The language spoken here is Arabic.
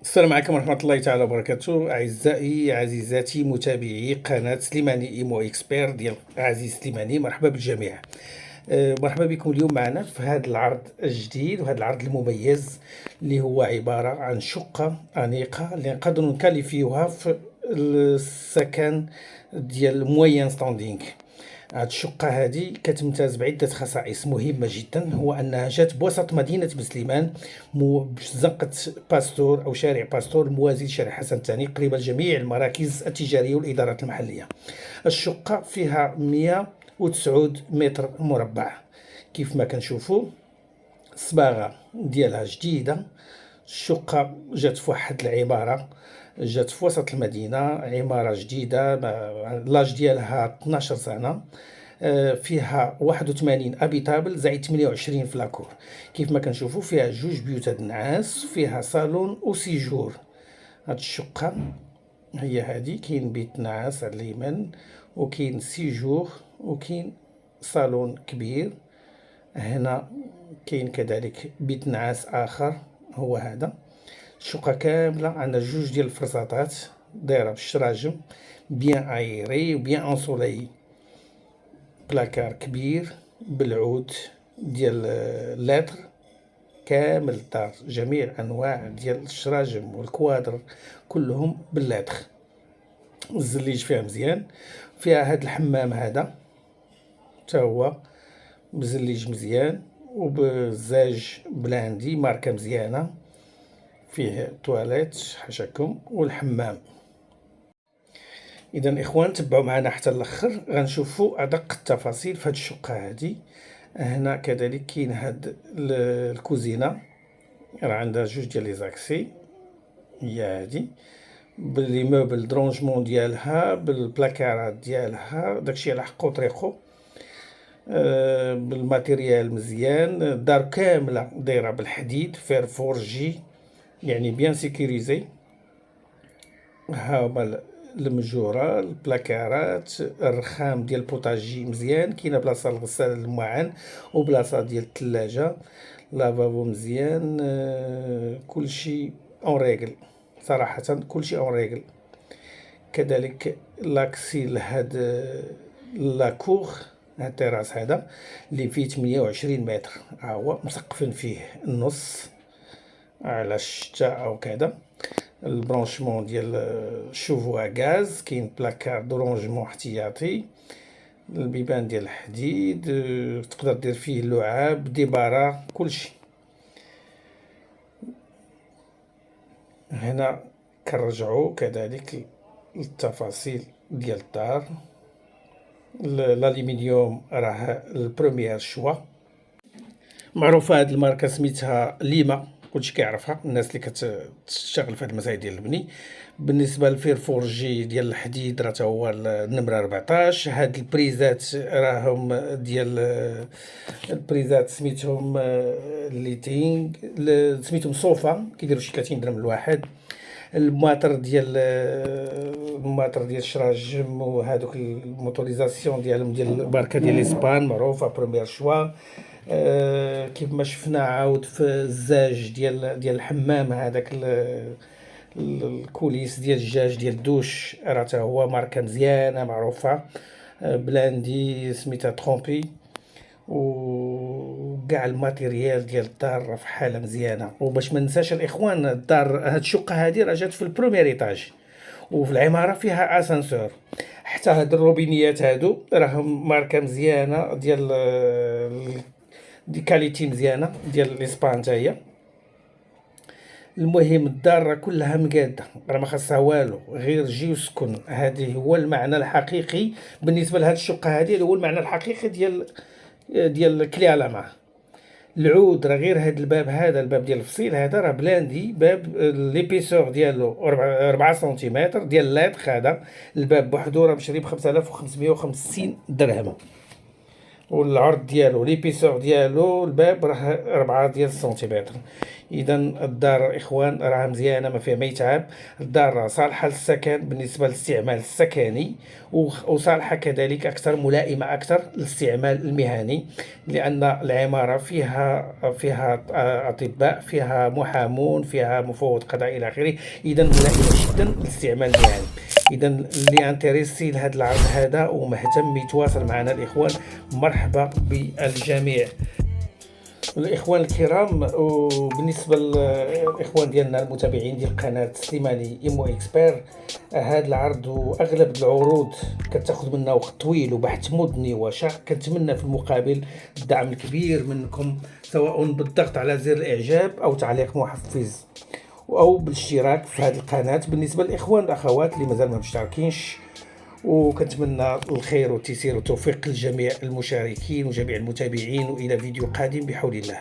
السلام عليكم ورحمة الله تعالى وبركاته. أعزائي عزيزاتي متابعي قناة سليماني إيمو إكسبير ديال عزيز سليماني، مرحبا بالجميع. مرحبا بكم اليوم معنا في هذا العرض الجديد وهذا العرض المميز اللي هو عبارة عن شقة أنيقة اللي نقدروا نكاليفيوها في السكن ديال موين ستاندينغ. هاد الشقة هذه كتمتاز بعدة خصائص مهمة جدا، هو أنها جات بوسط مدينة بسليمان بزنقة باستور أو شارع باستور الموازي لشارع حسن الثاني، قريبة لجميع المراكز التجارية والإدارات المحلية. الشقة فيها 109 متر مربع كيف ما كنشوفوا، الصباغة ديالها جديدة. الشقة جات في واحد العبارة، جات في وسط المدينة، عمارة جديدة، لاج ديالها 12 سنة. فيها 81 ابيتابل زائد 28 فلاكور. كيف ما كنشوفوا فيها جوج بيوت النعاس، فيها صالون وسيجور. هاد الشقة هي هادي، كاين بيت نعاس على اليمين وكاين سيجور وكاين صالون كبير. هنا كاين كذلك بيت نعاس اخر هو هذا. الشقة كاملة عندها جوج ديال الفرزاطات دايرة بالشراجم، بيان ايري وبيان انسولي. بلاكار كبير بالعود ديال اللاتر كامل الدار، جميع انواع ديال الشراجم والكوادر كلهم باللاتر. الزليج فيها مزيان، فيها هاد الحمام هذا حتى هو بزليج مزيان وبزاج بلاندي ماركة مزيانة، فيه تواليت حاشاكم والحمام. اذا اخوان تبعوا معنا حتى الاخر، غنشوفوا ادق التفاصيل في هاد الشقه هادي. هنا كذلك كاين هاد الكوزينه، راه عندها جوج ديال لي زاكسي، هي هادي باللي موبل درونجمون ديالها بالبلاكارات ديالها، داكشي على حقو طريقو. بالماتيريال مزيان. الدار كامله دايره بالحديد فير فورجي، يعني بيان سيكوريزي. ها هما المجوره، البلاكارات، الرخام ديال البوطاجي مزيان، كاينه بلاصه لغسال المعان وبلاصه ديال الثلاجه، لافابو مزيان. كلشي اون ريغل، صراحه كلشي اون ريغل. كذلك لاكسي لهاد لاكوغ، هاد التراس هذا اللي فيه 28 متر، ها هو مسقفين فيه النص على الشتاء او كذا. البرونشمون ديال الشوفوا غاز، كاين بلاكار دورونجمون احتياطي، البيبان ديال الحديد، تقدر دير فيه اللعاب ديبارا كلشي. هنا كنرجعوا كذلك للتفاصيل ديال الدار. الالومنيوم راه البروميير شوا، معروفه هاد الماركه سميتها ليما، كلشي كيعرفها الناس اللي كتشتغل في هاد المسائل ديال البني. بالنسبه للفير فورجي ديال الحديد راه هو النمره 14. هاد البريزات راهم ديال البريزات سميتهم ليتينغ، سميتهم صوفا، كيديروا شي 30 درهم الواحد. الماطر ديال الشراجم وهذوك الموتوريزاسيون ديالهم ديال الماركه ديال اسبان معروفه بروميير شوا. كيف ما شفنا عاود في الزاج ديال الحمام، هذاك الكوليس ديال الجاج ديال الدوش راه حتى هو ماركه مزيانه معروفه. بلاندي سميتها ترومبي، وكاع الماتيريال ديال الدار راه في حاله مزيانه. وباش ما ننساش الاخوان، الدار هاد الشقه هادي راه جات في البروميير ايطاج، وفي العماره فيها اسانسور. حتى هاد الروبينيات هادو راهم ماركه مزيانه ديال دي كاليتي مزيانه ديال ليسبان حتى هي. المهم الدار راه كلها مقاده، راه ما خاصها والو غير جي وسكن. هذه هو المعنى الحقيقي بالنسبه لهاد الشقه هذه، هو المعنى الحقيقي ديال كلي على معه. العود راه غير هاد الباب هذا، الباب ديال الفصيل هذا راه بلاندي، باب ليبيسور ديالو 4 سنتيمتر ديال اللاتخ. هذا الباب بوحدو راه مشري ب 5550 درهم، والعرض ديالو ليبيسور ديالو الباب راه 4 ديال السنتيمتر. اذا الدار اخوان راها مزيانه، ما فيها ما يتعب. الدار صالحه للسكن بالنسبه للاستعمال السكني، وصالحه كذلك اكثر، ملائمه اكثر للاستعمال المهني، لان العماره فيها اطباء، فيها محامون، فيها مفوض قضاء الى اخره. اذا ملائمه جدا للاستعمال المهني. اذا اللي انتريسي لهذا العرض هذا ومهتم يتواصل معنا الاخوان، مرحبا بالجميع. الإخوان الكرام، وبالنسبة للإخوان ديالنا المتابعين ديال قناة سليماني إيمو إكسبير، هذا العرض وأغلب العروض كتاخذ منا وقت طويل وبحث مدني وشاق. كنتمنى في المقابل الدعم الكبير منكم، سواء بالضغط على زر الإعجاب أو تعليق محفز أو بالاشتراك في هذه القناة. بالنسبة للإخوان والأخوات اللي مازال ما مشتركينش، وكنتمنى الخير والتيسير والتوفيق لجميع المشاركين وجميع المتابعين، وإلى فيديو قادم بحول الله.